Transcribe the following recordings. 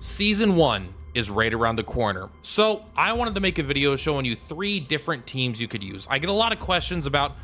Season 1 is right around the corner. So I wanted to make a video showing you 3 different teams you could use. I get a lot of questions about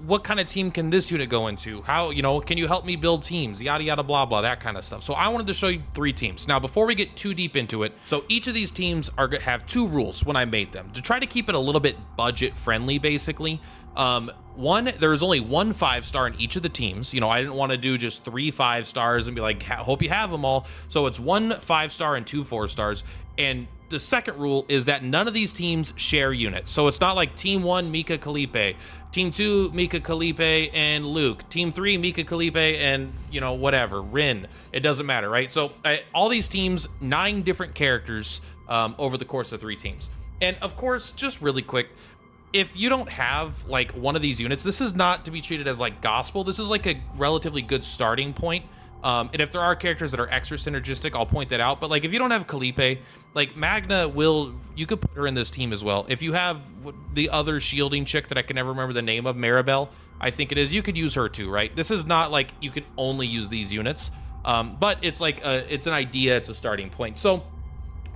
what kind of team can this unit go into? How, can you help me build teams? Yada, yada, blah, blah, that kind of stuff. So I wanted to show you 3 teams. Now, before we get too deep into it, so each of these teams have 2 rules when I made them to try to keep it a little bit budget friendly, basically. One, there's only 1 5-star in each of the teams. I didn't want to do just 3 5-stars and be like, hope you have them all. So it's 1 5-star and 2 4-stars. And the second rule is that none of these teams share units. So it's not like Team 1, Mika Kalipe, Team 2, Mika Kalipe and Luke, Team 3, Mika Kalipe and, whatever, Rin. It doesn't matter, right? So all these teams, 9 different characters over the course of 3 teams. And of course, just really quick, if you don't have like one of these units, this is not to be treated as like gospel. This is like a relatively good starting point. And if there are characters that are extra synergistic, I'll point that out. But like, if you don't have Kalipe, like Magna you could put her in this team as well. If you have the other shielding chick that I can never remember the name of, Maribel, I think it is, you could use her too, right? This is not like you can only use these units, but it's like it's an idea, it's a starting point. So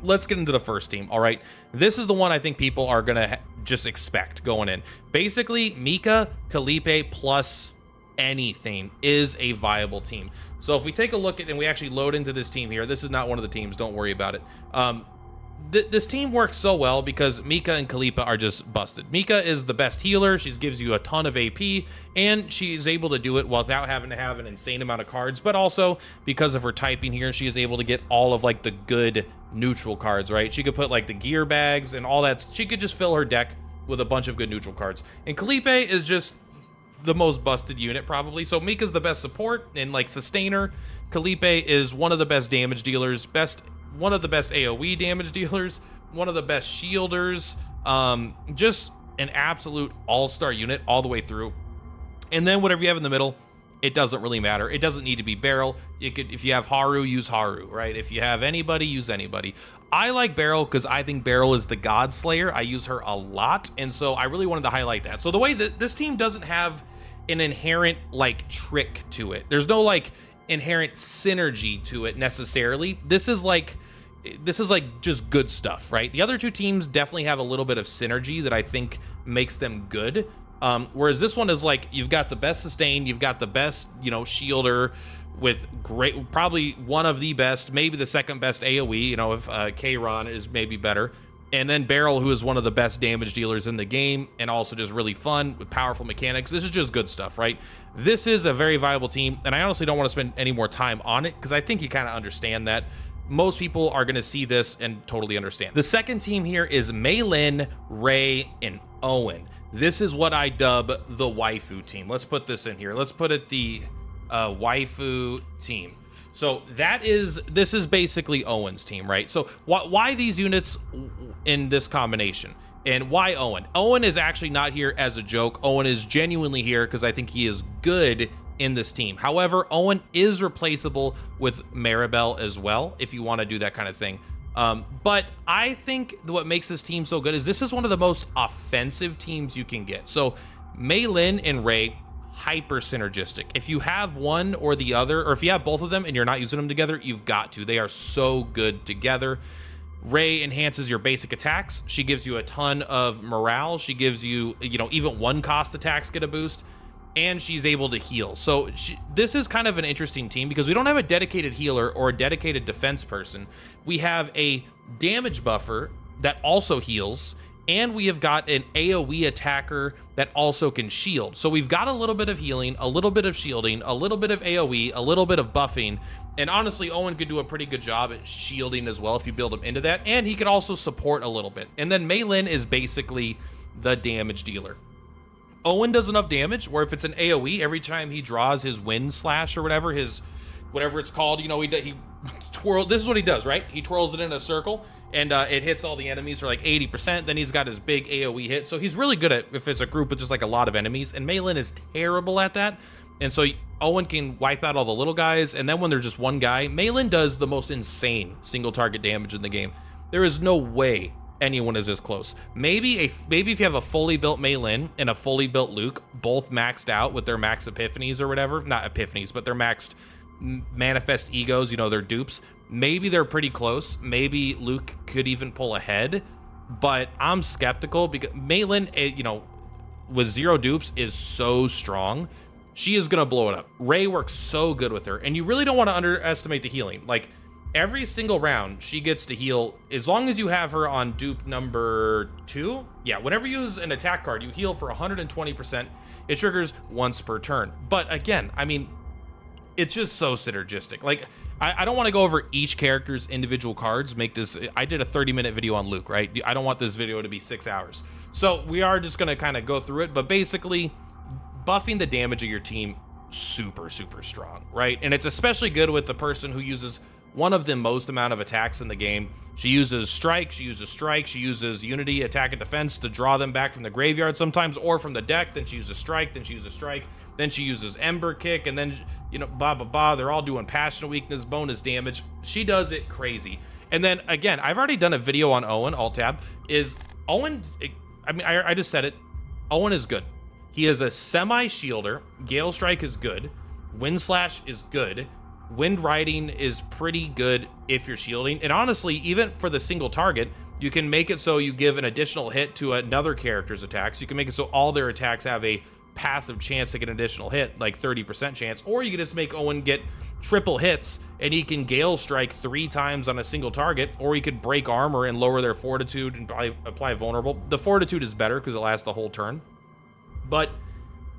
let's get into the first team. All right, this is the one I think people are gonna just expect going in. Basically, Mika Kalipe plus anything is a viable team. So if we take a look at and we actually load into this team here, this is not one of the teams, don't worry about it. This team works so well because Mika and Kalipa are just busted. Mika is the best healer. She gives you a ton of AP, and she's able to do it without having to have an insane amount of cards, but also because of her typing here, she is able to get all of like the good neutral cards, right? She could put like the gear bags and all that. She could just fill her deck with a bunch of good neutral cards. And Kalipe is just the most busted unit probably. So Mika's the best support and like sustainer. Kalipe is one of the best damage dealers, one of the best AoE damage dealers, one of the best shielders, just an absolute all-star unit all the way through. And then whatever you have in the middle, it doesn't really matter. It doesn't need to be Beryl. If you have Haru, use Haru, right? If you have anybody, use anybody. I like Beryl because I think Beryl is the God Slayer. I use her a lot, and so I really wanted to highlight that. So the way that this team doesn't have an inherent like trick to it. There's no like inherent synergy to it necessarily. This is like just good stuff, right? The other 2 teams definitely have a little bit of synergy that I think makes them good. Whereas this one is like, you've got the best sustain, you've got the best, shielder with great, probably one of the best, maybe the second best AoE, if K-Ron is maybe better. And then Beryl, who is one of the best damage dealers in the game and also just really fun with powerful mechanics. This is just good stuff, right? This is a very viable team, and I honestly don't want to spend any more time on it because I think you kind of understand that. Most people are going to see this and totally understand. The second team here is Mei Lin, Ray, and Owen. This is what I dub the waifu team. Let's put this in here. Let's put it the waifu team. So this is basically Owen's team, right? So why these units in this combination? And why Owen? Owen is actually not here as a joke. Owen is genuinely here because I think he is good in this team. However, Owen is replaceable with Maribel as well, if you want to do that kind of thing. But I think what makes this team so good is this is one of the most offensive teams you can get. So Mei Lin and Ray, hyper synergistic. If you have one or the other, or if you have both of them and you're not using them together, you've got to. They are so good together. Ray enhances your basic attacks. She gives you a ton of morale. She gives you, even 1-cost attacks get a boost, and she's able to heal. So this is kind of an interesting team because we don't have a dedicated healer or a dedicated defense person. We have a damage buffer that also heals, and we have got an AoE attacker that also can shield. So we've got a little bit of healing, a little bit of shielding, a little bit of AoE, a little bit of buffing. And honestly, Owen could do a pretty good job at shielding as well if you build him into that. And he could also support a little bit. And then Mei Lin is basically the damage dealer. Owen does enough damage where if it's an AoE, every time he draws his wind slash or whatever, whatever it's called, he twirl. This is what he does, right? He twirls it in a circle, and it hits all the enemies for like 80%. Then he's got his big AoE hit. So he's really good at if it's a group with just like a lot of enemies. And Mei Lin is terrible at that. And so Owen can wipe out all the little guys. And then when there's just one guy, Mei Lin does the most insane single target damage in the game. There is no way anyone is as close. Maybe if you have a fully built Mei Lin and a fully built Luke, both maxed out with their max epiphanies or whatever, not epiphanies, but their maxed manifest egos, you know, they're dupes. Maybe they're pretty close. Maybe Luke could even pull ahead, but I'm skeptical because Maylin, you know, with 0 dupes is so strong. She is gonna blow it up. Ray works so good with her, and you really don't want to underestimate the healing. Like, every single round she gets to heal, as long as you have her on dupe number 2. Yeah, whenever you use an attack card, you heal for 120%. It triggers once per turn. But again, I mean, it's just so synergistic. Like, I don't want to go over each character's individual cards. I did a 30-minute video on Luke, right? I don't want this video to be 6 hours. So we are just going to kind of go through it. But basically, buffing the damage of your team, super, super strong, right? And it's especially good with the person who uses one of the most amount of attacks in the game. She uses strike, she uses unity, attack and defense to draw them back from the graveyard sometimes, or from the deck. Then she uses strike, then she uses ember kick, and then, you know, blah blah blah. They're all doing passionate weakness, bonus damage. She does it crazy. And then again, I've already done a video on Owen. Alt tab is Owen. I mean, I just said it. Owen is good. He is a semi shielder. Gale strike is good. Wind slash is good. Wind riding is pretty good if you're shielding. And honestly, even for the single target, you can make it so you give an additional hit to another character's attacks. You can make it so all their attacks have a passive chance to get an additional hit, like 30% chance. Or you can just make Owen get triple hits and he can Gale strike 3 times on a single target, or he could break armor and lower their fortitude and apply vulnerable. The fortitude is better because it lasts the whole turn.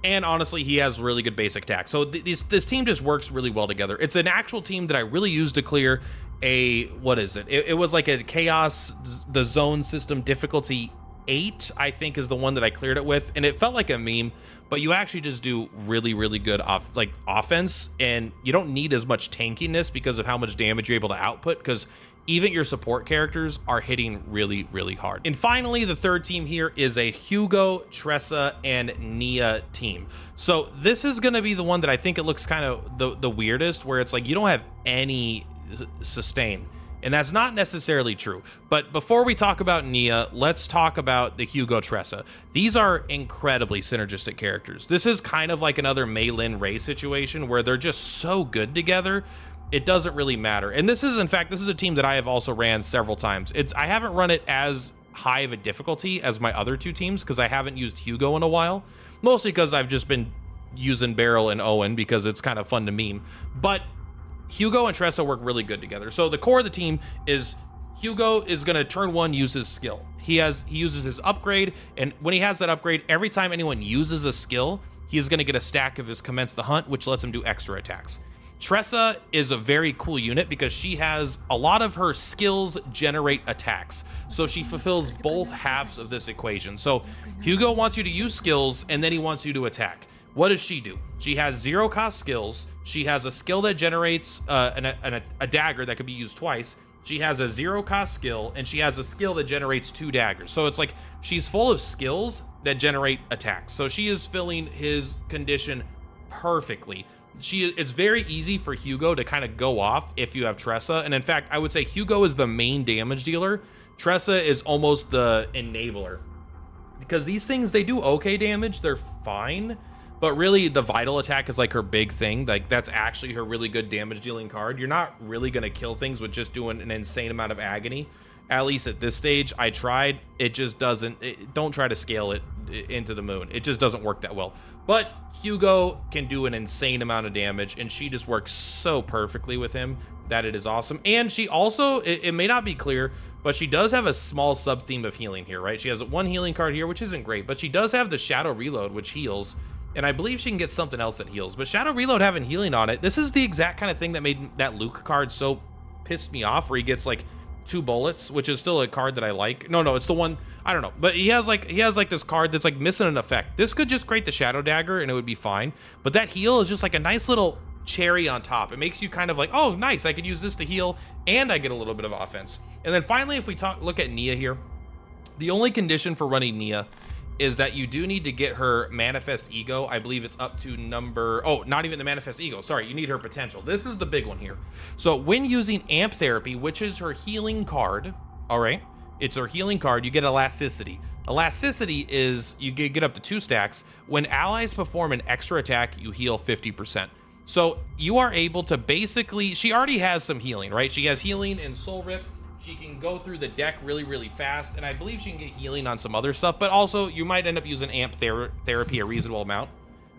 And honestly, he has really good basic attack. So this team just works really well together. It's an actual team that I really used to clear a, what is it? It was like a chaos, the zone system difficulty 8, I think is the one that I cleared it with. And it felt like a meme, but you actually just do really, really good offense. And you don't need as much tankiness because of how much damage you're able to output, because even your support characters are hitting really, really hard. And finally, the third team here is a Hugo, Tressa, and Nia team. So this is going to be the one that I think it looks kind of the weirdest, where it's like you don't have any sustain. And that's not necessarily true. But before we talk about Nia, let's talk about the Hugo Tressa. These are incredibly synergistic characters. This is kind of like another Maylin Ray situation where they're just so good together. It doesn't really matter. And this is, in fact, this is a team that I have also ran several times. I haven't run it as high of a difficulty as my other 2 teams because I haven't used Hugo in a while. Mostly because I've just been using Beryl and Owen because it's kind of fun to meme. But Hugo and Tressa work really good together. So the core of the team is Hugo is going to turn 1 use his skill. He uses his upgrade, and when he has that upgrade, every time anyone uses a skill, he is going to get a stack of his Commence the Hunt, which lets him do extra attacks. Tressa is a very cool unit because she has a lot of her skills generate attacks. So she fulfills both halves of this equation. So Hugo wants you to use skills and then he wants you to attack. What does she do? She has 0 cost skills. She has a skill that generates a dagger that could be used twice. She has a 0 cost skill, and she has a skill that generates 2 daggers. So it's like she's full of skills that generate attacks. So she is filling his condition perfectly. It's very easy for Hugo to kind of go off if you have Tressa. And in fact, I would say Hugo is the main damage dealer. Tressa is almost the enabler. Because these things, they do okay damage. They're fine. But really, the vital attack is like her big thing. Like, that's actually her really good damage dealing card. You're not really going to kill things with just doing an insane amount of agony. At least at this stage, I tried. It just doesn't. Don't try to scale it into the moon. It just doesn't work that well. But Hugo can do an insane amount of damage, and she just works so perfectly with him that it is awesome. And she also, it may not be clear, but she does have a small sub theme of healing here, right? She has 1 healing card here, which isn't great, but she does have the Shadow Reload, which heals. And I believe she can get something else that heals. But Shadow Reload having healing on it, this is the exact kind of thing that made that Luke card so pissed me off, where he gets like 2 bullets, which is still a card that I like. No, it's the one, I don't know. But he has like this card that's like missing an effect. This could just create the Shadow Dagger and it would be fine. But that heal is just like a nice little cherry on top. It makes you kind of like, oh, nice, I could use this to heal and I get a little bit of offense. And then finally, if we look at Nia here, the only condition for running Nia is that you do need to get her Manifest Ego. I believe it's up to not even the Manifest Ego. Sorry, you need her Potential. This is the big one here. So when using Amp Therapy, which is her healing card, all right, it's her healing card, you get Elasticity. Elasticity is, you get up to 2 stacks. When allies perform an extra attack, you heal 50%. So you are able to basically, she already has some healing, right? She has healing in Soul Rip. She can go through the deck really, really fast. And I believe she can get healing on some other stuff, but also you might end up using Amp Therapy a reasonable amount.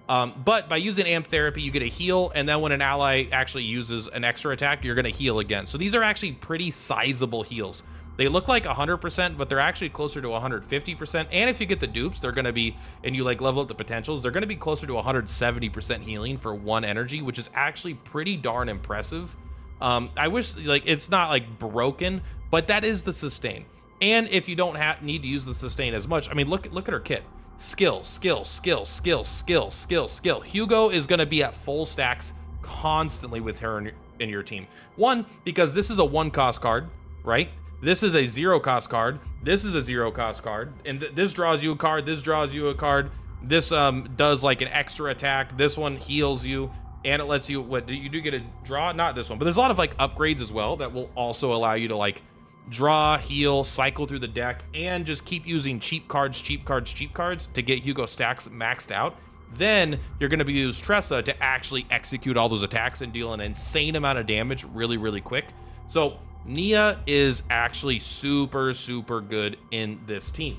But by using Amp Therapy, you get a heal, and then when an ally actually uses an extra attack, you're going to heal again. So these are actually pretty sizable heals. They look like 100%, but they're actually closer to 150%. And if you get the dupes, they're going to be, and you like level up the potentials, they're going to be closer to 170% healing for 1 energy, which is actually pretty darn impressive. I wish, like, it's not like broken, but that is the sustain. And if you don't need to use the sustain as much, I mean, look at her kit. Skill, skill, skill, skill, skill, skill, skill. Hugo is going to be at full stacks constantly with her in your team. One, because this is a 1-cost card, right? This is a 0-cost card. This is a 0-cost card. And this draws you a card. This draws you a card. This does like an extra attack. This one heals you. And it lets you, you do get a draw? Not this one. But there's a lot of like upgrades as well that will also allow you to like draw, heal, cycle through the deck, and just keep using cheap cards to get Hugo stacks maxed out. Then you're going to be use Tressa to actually execute all those attacks and deal an insane amount of damage really, really quick. So Nia is actually super, super good in this team.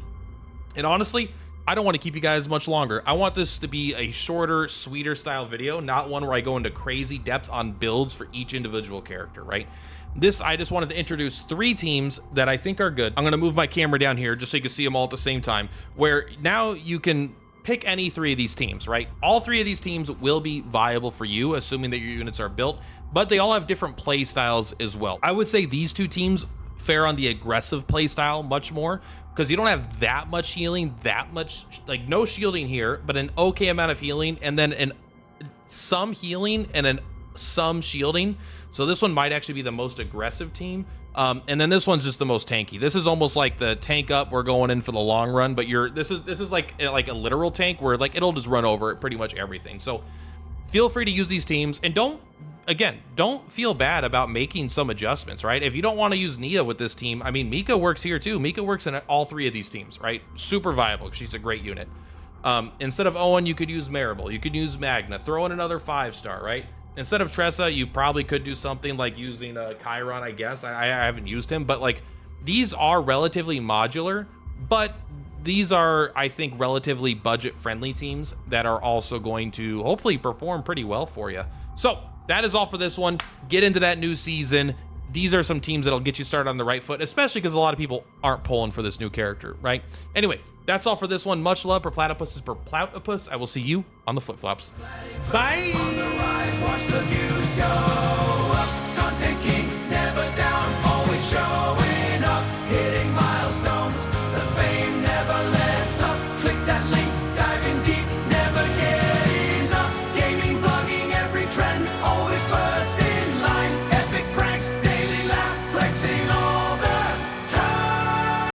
And honestly, I don't want to keep you guys much longer. I want this to be a shorter, sweeter style video, not one where I go into crazy depth on builds for each individual character, right? I just wanted to introduce 3 teams that I think are good. I'm going to move my camera down here just so you can see them all at the same time, where now you can pick any 3 of these teams, right? All 3 of these teams will be viable for you, assuming that your units are built, but they all have different play styles as well. I would say these 2 teams fare on the aggressive play style much more, because you don't have that much healing, like no shielding here, but an okay amount of healing, and then some healing and some shielding. So this one might actually be the most aggressive team. And then this one's just the most tanky. This is almost like the tank up, we're going in for the long run, but this is like a literal tank where like it'll just run over pretty much everything. So feel free to use these teams, and don't feel bad about making some adjustments, right? If you don't want to use Nia with this team, I mean, Mika works here too. Mika works in all 3 of these teams, right? Super viable because she's a great unit. Instead of Owen, you could use Maribel. You could use Magna. Throw in another 5-star, right? Instead of Tressa, you probably could do something like using Chiron, I guess. I haven't used him, but like these are relatively modular, but these are, I think, relatively budget-friendly teams that are also going to hopefully perform pretty well for you. So that is all for this one. Get into that new season. These are some teams that'll get you started on the right foot, especially because a lot of people aren't pulling for this new character, right? Anyway, that's all for this one. Much love. Per Platypus is per Ploutopus. I will see you on the flip-flops. Bye!